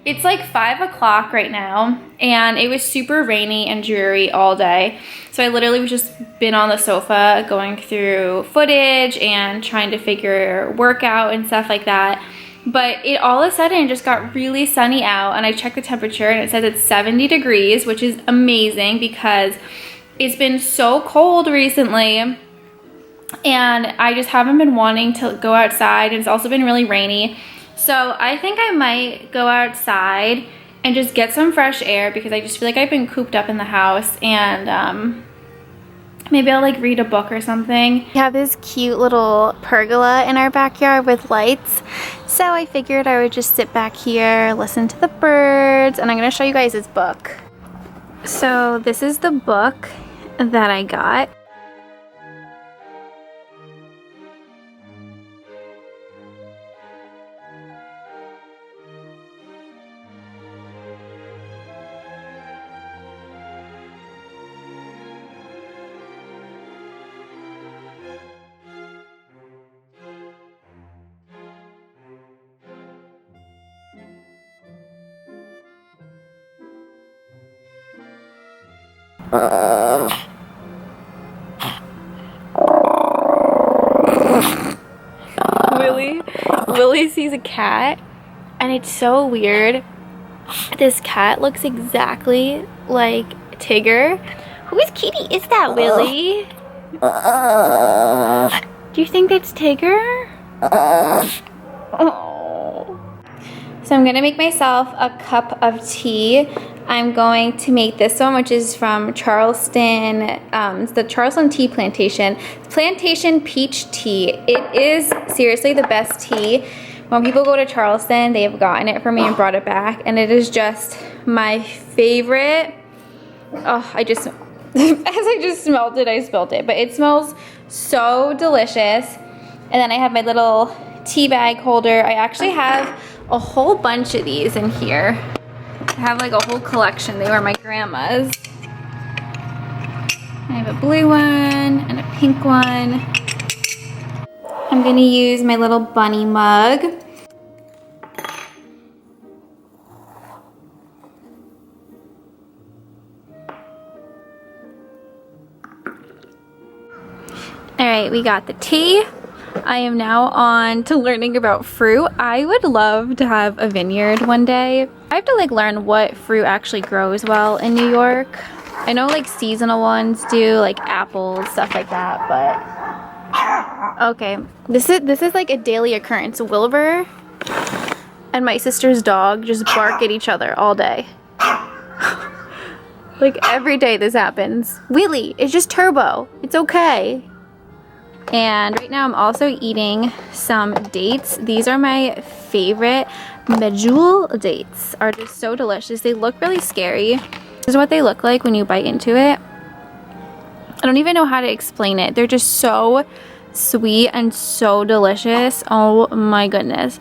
It's like 5 o'clock right now, and it was super rainy and dreary all day. So I literally was just been on the sofa going through footage and trying to figure work out and stuff like that. But it all of a sudden just got really sunny out, and I checked the temperature and it says it's 70 degrees, which is amazing because it's been so cold recently. And I just haven't been wanting to go outside, and it's also been really rainy. So I think I might go outside and just get some fresh air because I just feel like I've been cooped up in the house, and maybe I'll like read a book or something. We have this cute little pergola in our backyard with lights. So I figured I would just sit back here, listen to the birds, and I'm gonna show you guys this book. So this is the book that I got. Willie sees a cat, and it's so weird. This cat looks exactly like Tigger. Whose kitty is that, Willie? Do you think that's Tigger? Oh. So I'm gonna make myself a cup of tea. I'm going to make this one, which is from Charleston, the Charleston Tea Plantation. Plantation Peach Tea. It is seriously the best tea. When people go to Charleston, they have gotten it for me and brought it back, and it is just my favorite. Oh, I just, as I just smelled it, I spilled it, but it smells so delicious. And then I have my little tea bag holder. I actually have a whole bunch of these in here. I have like a whole collection. They were my grandma's. I have a blue one and a pink one. I'm gonna use my little bunny mug. All right, we got the tea. I am now on to learning about fruit. I would love to have a vineyard one day. I have to like learn what fruit actually grows well in New York. I know like seasonal ones do, like apples, stuff like that, but okay. This is like a daily occurrence. Wilbur and my sister's dog just bark at each other all day. Like every day this happens. Willie, it's just Turbo. It's okay. And right now I'm also eating some dates. These are my favorite. Medjool dates are just so delicious. They look really scary. This is what they look like when you bite into it. I don't even know how to explain it. They're just so sweet and so delicious. Oh my goodness.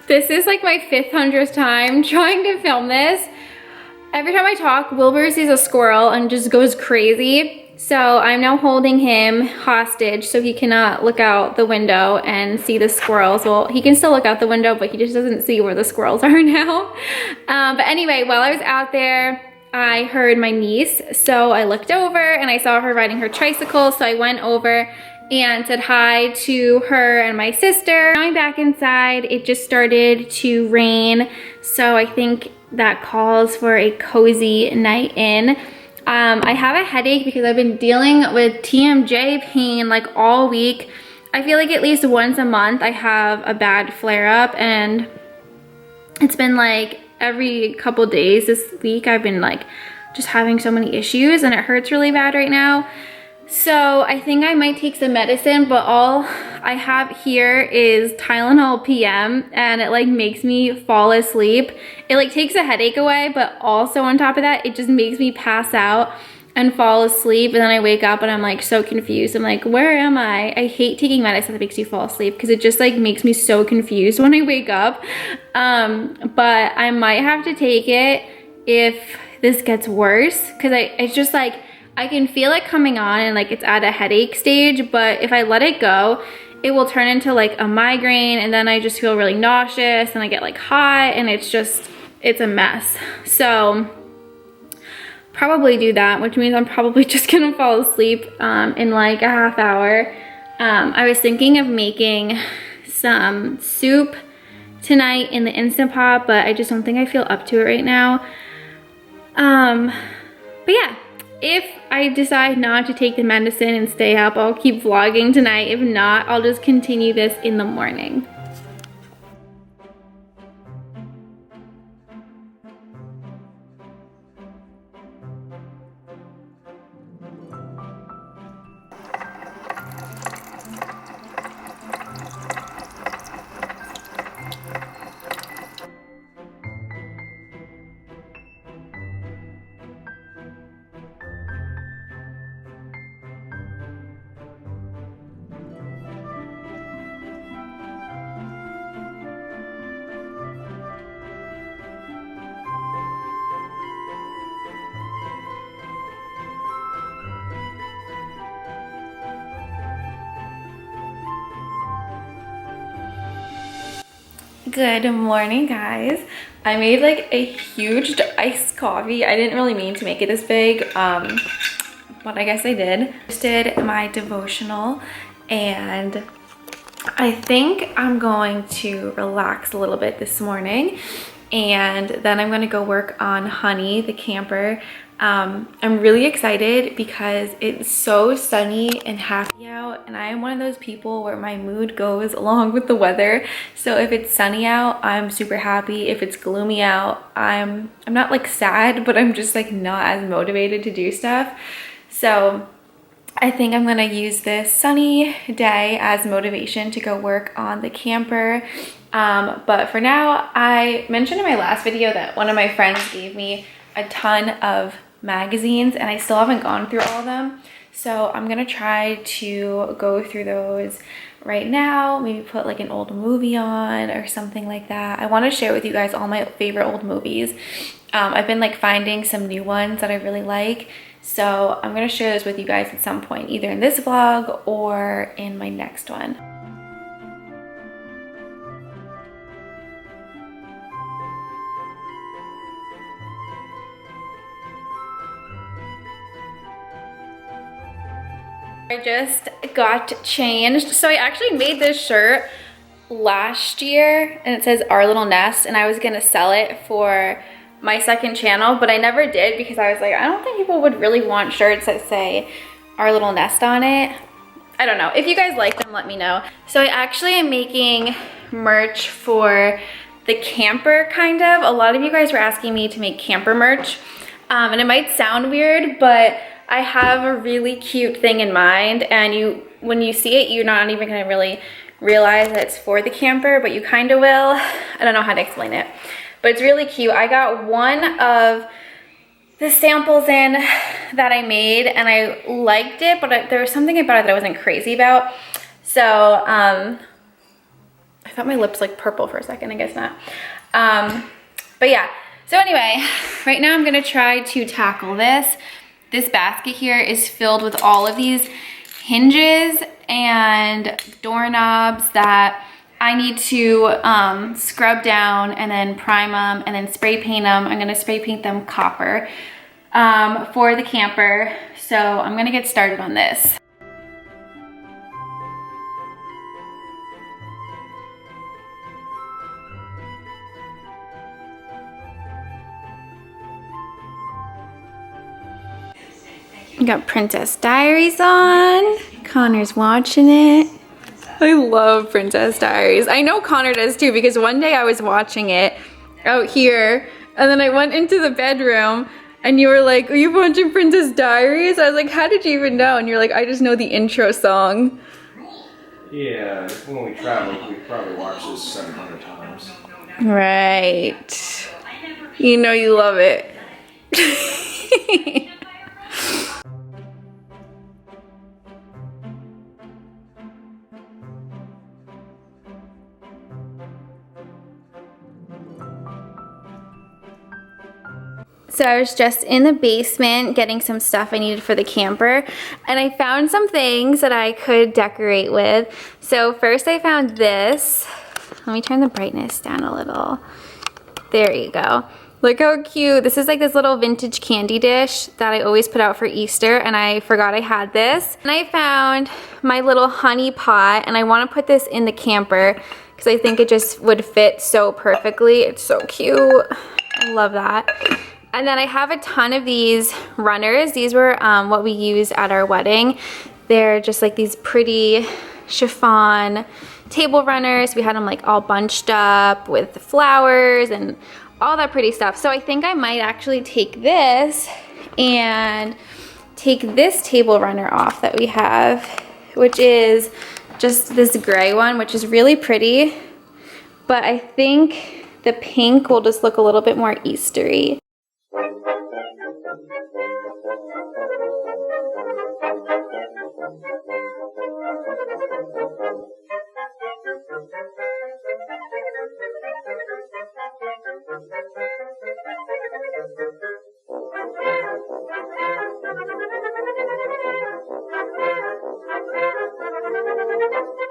This is like my 500th time trying to film this. Every time I talk, Wilbur sees a squirrel and just goes crazy. So I'm now holding him hostage so he cannot look out the window and see the squirrels. Well, he can still look out the window, but he just doesn't see where the squirrels are now. But anyway, while I was out there, I heard my niece. So I looked over and I saw her riding her tricycle. So I went over and said hi to her and my sister. Now I'm back inside. It just started to rain, so I think that calls for a cozy night in. I have a headache because I've been dealing with TMJ pain like all week. I feel like at least once a month I have a bad flare-up, and it's been like every couple days this week I've been like just having so many issues, and it hurts really bad right now. So I think I might take some medicine, but all I have here is Tylenol PM, and it like makes me fall asleep. It like takes a headache away, but also on top of that, it just makes me pass out and fall asleep, and then I wake up and I'm like so confused. I'm like, where am I? I hate taking medicine that makes you fall asleep because it just like makes me so confused when I wake up. But I might have to take it if this gets worse, because it's just like, I can feel it coming on and like it's at a headache stage, but if I let it go, it will turn into like a migraine, and then I just feel really nauseous and I get like hot, and it's a mess. So probably do that, which means I'm probably just gonna fall asleep in like a half hour. I was thinking of making some soup tonight in the Instant Pot, but I just don't think I feel up to it right now. But yeah, if I decide not to take the medicine and stay up, I'll keep vlogging tonight. If not, I'll just continue this in the morning. Good morning, guys. I made like a huge iced coffee. I didn't really mean to make it this big, but I guess I did. Just did my devotional, and I think I'm going to relax a little bit this morning, and then I'm going to go work on Honey, the camper. I'm really excited because it's so sunny and happy out, and I am one of those people where my mood goes along with the weather. So if it's sunny out, I'm super happy. If it's gloomy out, I'm not like sad, but I'm just like not as motivated to do stuff. So I think I'm gonna use this sunny day as motivation to go work on the camper. But for now, I mentioned in my last video that one of my friends gave me a ton of magazines, and I still haven't gone through all of them. So I'm gonna try to go through those right now, maybe put like an old movie on or something like that. I want to share with you guys all my favorite old movies. I've been like finding some new ones that I really like, so I'm gonna share those with you guys at some point, either in this vlog or in my next one. I just got changed. So I actually made this shirt last year, and it says Our Little Nest, and I was gonna sell it for my second channel, but I never did because I was like, I don't think people would really want shirts that say Our Little Nest on it. I don't know. If you guys like them, let me know. So I actually am making merch for the camper, kind of. A lot of you guys were asking me to make camper merch, and it might sound weird, but I have a really cute thing in mind, and when you see it, you're not even gonna really realize that it's for the camper, but you kind of will. I don't know how to explain it, but it's really cute. I got one of the samples in that I made, and I liked it, but there was something about it that I wasn't crazy about. So I thought my lips like purple for a second, I guess not. But yeah, so anyway, right now I'm gonna try to tackle this. This basket here is filled with all of these hinges and doorknobs that I need to scrub down and then prime them and then spray paint them. I'm gonna spray paint them copper for the camper. So I'm gonna get started on this. We got Princess Diaries on. Connor's watching it. I love Princess Diaries. I know Connor does too, because one day I was watching it out here, and then I went into the bedroom And you were like, are you watching Princess Diaries? I was like, how did you even know? And you're like, I just know the intro song. Yeah, when we traveled, we probably watched this 700 times. Right. You know you love it. So I was just in the basement getting some stuff I needed for the camper, and I found some things that I could decorate with. So first I found this. Let me turn the brightness down a little. There you go. Look how cute. This is like this little vintage candy dish that I always put out for Easter, and I forgot I had this. And I found my little honey pot, and I want to put this in the camper because I think it just would fit so perfectly. It's so cute. I love that. And then I have a ton of these runners. These were what we used at our wedding. They're just like these pretty chiffon table runners. We had them like all bunched up with flowers and all that pretty stuff. So I think I might actually take this and take this table runner off that we have, which is just this gray one, which is really pretty. But I think the pink will just look a little bit more Eastery.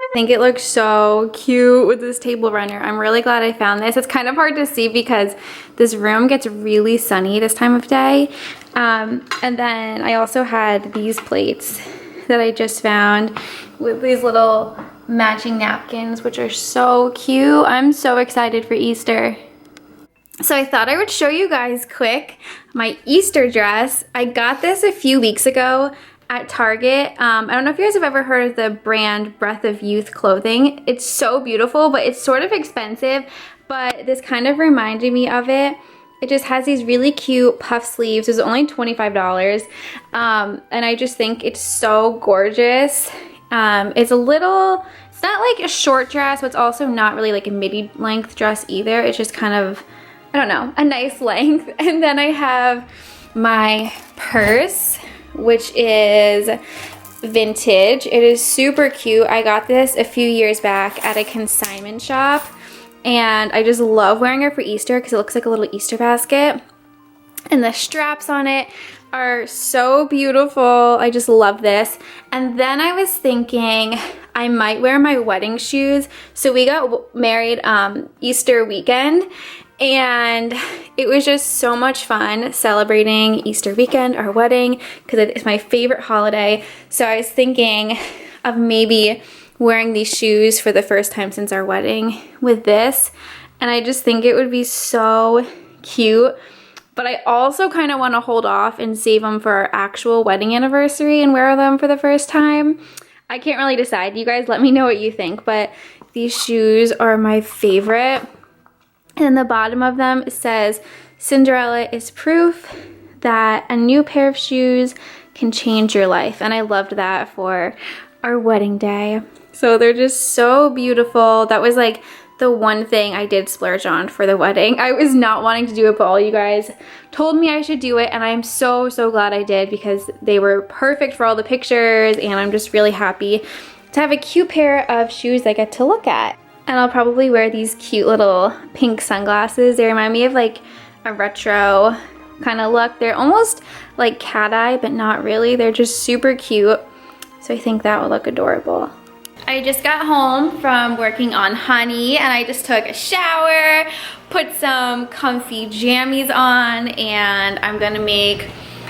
I think it looks so cute with this table runner. I'm really glad I found this. It's kind of hard to see because this room gets really sunny this time of day. And then I also had these plates that I just found with these little matching napkins, which are so cute. I'm so excited for Easter. So I thought I would show you guys quick my Easter dress. I got this a few weeks ago at Target. I don't know if you guys have ever heard of the brand Breath of Youth clothing. It's so beautiful, but it's sort of expensive, but this kind of reminded me of it. It just has these really cute puff sleeves. It was only $25. And I just think it's so gorgeous. It's not like a short dress, but it's also not really like a midi length dress either. It's just kind of, I don't know, a nice length. And then I have my purse, which is vintage. It is super cute. I got this a few years back at a consignment shop, and I just love wearing it for Easter because it looks like a little Easter basket. And the straps on it are so beautiful. I just love this. And then I was thinking I might wear my wedding shoes. So we got married Easter weekend, and it was just so much fun celebrating Easter weekend, our wedding, because it's my favorite holiday. So I was thinking of maybe wearing these shoes for the first time since our wedding with this. And I just think it would be so cute. But I also kind of want to hold off and save them for our actual wedding anniversary and wear them for the first time. I can't really decide. You guys let me know what you think. But these shoes are my favorite. And the bottom of them says, Cinderella is proof that a new pair of shoes can change your life. And I loved that for our wedding day. So they're just so beautiful. That was like the one thing I did splurge on for the wedding. I was not wanting to do it, but all you guys told me I should do it. And I'm so, so glad I did because they were perfect for all the pictures. And I'm just really happy to have a cute pair of shoes I get to look at. And I'll probably wear these cute little pink sunglasses. They remind me of like a retro kind of look. They're almost like cat eye, but not really. They're just super cute. So I think that will look adorable. I just got home from working on Honey, and I just took a shower, put some comfy jammies on, and I'm gonna make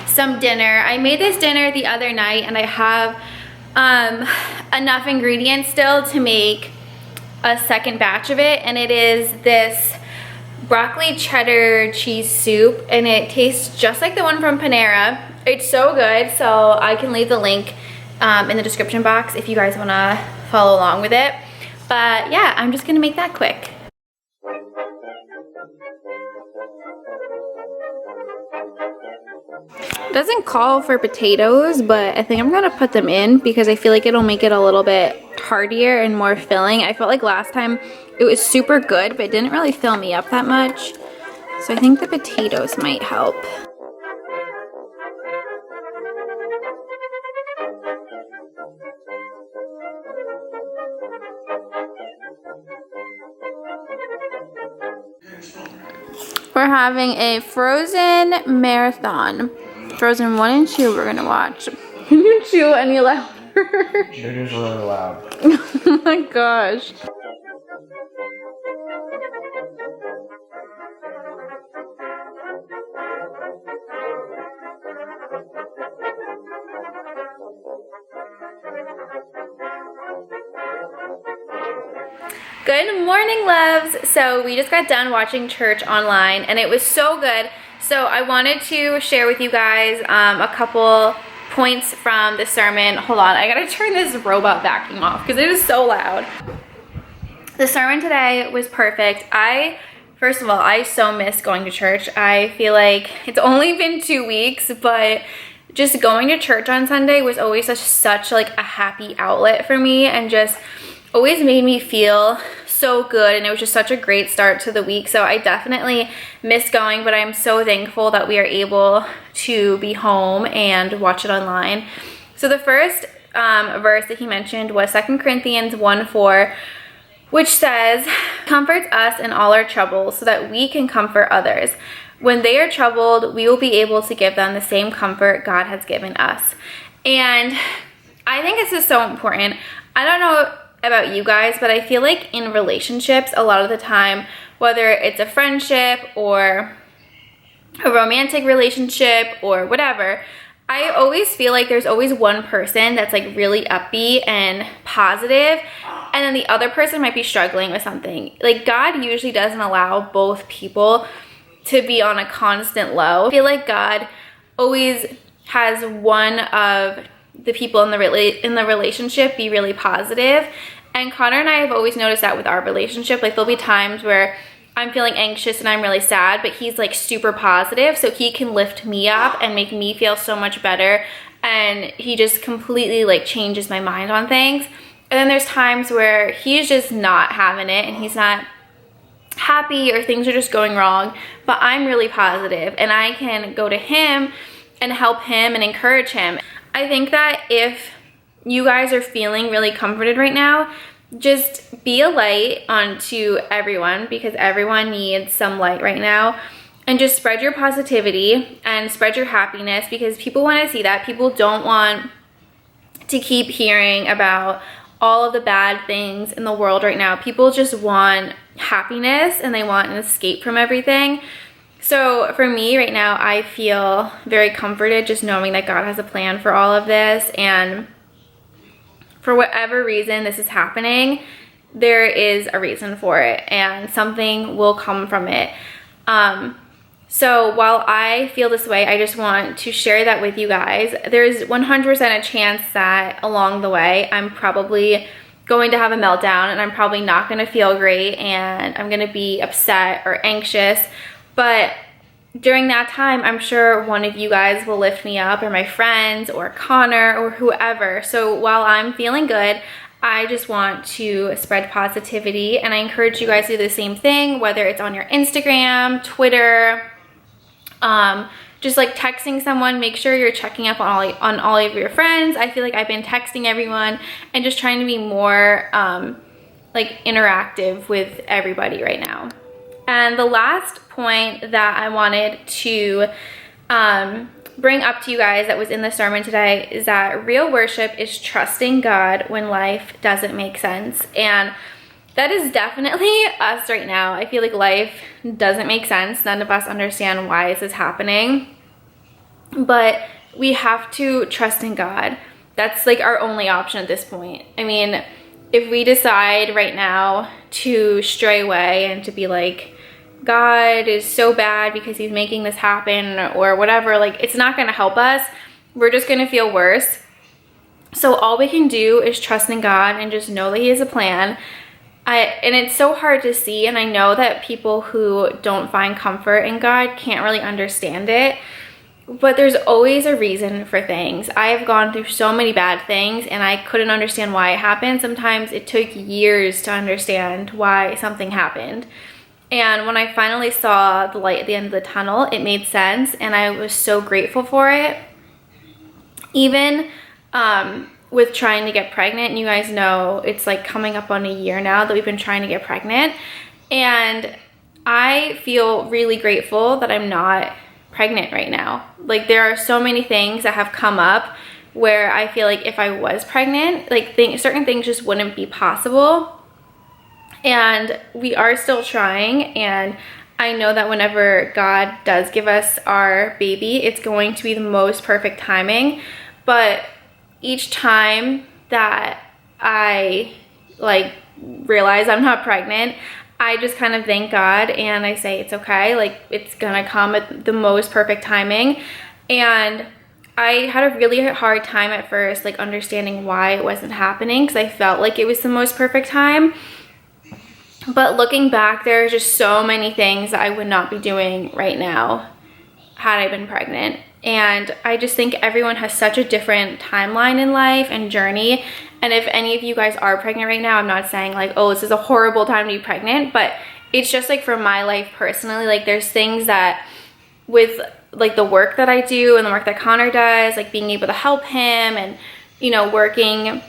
some dinner. I made this dinner the other night, and I have enough ingredients still to make a second batch of it, and it is this broccoli cheddar cheese soup, and it tastes just like the one from Panera. It's so good, so I can leave the link in the description box if you guys want to follow along with it. But yeah, I'm just gonna make that quick. doesn't call for potatoes, but I think I'm gonna put them in because I feel like it'll make it a little bit heartier and more filling. I felt like last time it was super good, but it didn't really fill me up that much. So I think the potatoes might help. We're having a Frozen marathon. Frozen 1 and 2 we're gonna watch. Can you chew any louder? It is really loud. Oh my gosh. Good morning, loves. So we just got done watching church online and it was so good. So I wanted to share with you guys a couple points from the sermon. Hold on, I gotta turn this robot vacuum off because it is so loud. The sermon today was perfect. First of all, I so miss going to church. I feel like it's only been 2 weeks, but just going to church on Sunday was always such like a happy outlet for me and just always made me feel so good, and it was just such a great start to the week. So I definitely miss going, but I'm so thankful that we are able to be home and watch it online. So the first verse that he mentioned was 2 Corinthians 1:4, which says, "Comforts us in all our troubles so that we can comfort others. When they are troubled, we will be able to give them the same comfort God has given us." And I think this is so important. I don't know about you guys, but I feel like in relationships, a lot of the time, whether it's a friendship or a romantic relationship or whatever, I always feel like there's always one person that's like really upbeat and positive, and then the other person might be struggling with something. Like, God usually doesn't allow both people to be on a constant low. I feel like God always has one of the people in the relationship be really positive. And Connor and I have always noticed that with our relationship. Like, there'll be times where I'm feeling anxious and I'm really sad, but he's like super positive, so he can lift me up and make me feel so much better, and he just completely like changes my mind on things. And then there's times where he's just not having it and he's not happy or things are just going wrong, but I'm really positive and I can go to him and help him and encourage him. I think that if you guys are feeling really comforted right now, just be a light onto everyone, because everyone needs some light right now, and just spread your positivity and spread your happiness, because people want to see that. People don't want to keep hearing about all of the bad things in the world right now. People just want happiness and they want an escape from everything. So for me right now, I feel very comforted just knowing that God has a plan for all of this, and for whatever reason this is happening, there is a reason for it and something will come from it. So while I feel this way, I just want to share that with you guys. There's 100% a chance that along the way, I'm probably going to have a meltdown and I'm probably not going to feel great and I'm going to be upset or anxious. But during that time, I'm sure one of you guys will lift me up, or my friends or Connor or whoever. So while I'm feeling good, I just want to spread positivity, and I encourage you guys to do the same thing, whether it's on your Instagram, Twitter, just like texting someone. Make sure you're checking up on all of your friends. I feel like I've been texting everyone and just trying to be more like interactive with everybody right now. And the last point that I wanted to bring up to you guys that was in the sermon today is that real worship is trusting God when life doesn't make sense. And that is definitely us right now. I feel like life doesn't make sense. None of us understand why this is happening. But we have to trust in God. That's like our only option at this point. I mean, if we decide right now to stray away and to be like, God is so bad because he's making this happen or whatever, like, it's not going to help us. We're just going to feel worse. So all we can do is trust in God and just know that he has a plan. And it's so hard to see, and I know that people who don't find comfort in God can't really understand it. but there's always a reason for things. I have gone through so many bad things and I couldn't understand why it happened. Sometimes it took years to understand why something happened. And when I finally saw the light at the end of the tunnel, it made sense and I was so grateful for it. Even with trying to get pregnant, you guys know it's like coming up on a year now that we've been trying to get pregnant. And I feel really grateful that I'm not pregnant right now. Like there are so many things that have come up where I feel like if I was pregnant, like certain things just wouldn't be possible. And we are still trying, and I know that whenever God does give us our baby, it's going to be the most perfect timing. But each time that I like realize I'm not pregnant, I just kind of thank God and I say it's okay, like it's gonna come at the most perfect timing. And I had a really hard time at first like understanding why it wasn't happening, because I felt like it was the most perfect time. But looking back, there are just so many things that I would not be doing right now had I been pregnant. And I just think everyone has such a different timeline in life and journey. And if any of you guys are pregnant right now, I'm not saying like, oh, this is a horrible time to be pregnant, but it's just like for my life personally, like there's things that with like the work that I do and the work that Connor does, like being able to help him and, you know, working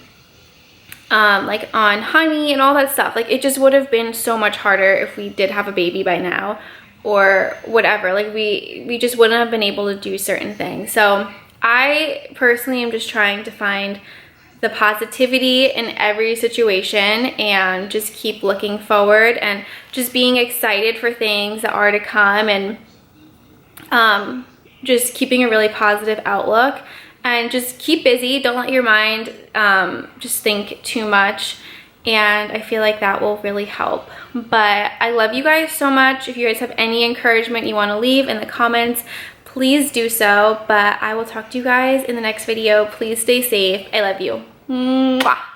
like on honey and all that stuff, like it just would have been so much harder if we did have a baby by now or whatever. Like we just wouldn't have been able to do certain things. So I personally am just trying to find the positivity in every situation and just keep looking forward and just being excited for things that are to come, and just keeping a really positive outlook. And just keep busy. Don't let your mind just think too much. And I feel like that will really help. But I love you guys so much. If you guys have any encouragement you want to leave in the comments, please do so. But I will talk to you guys in the next video. Please stay safe. I love you. Mwah.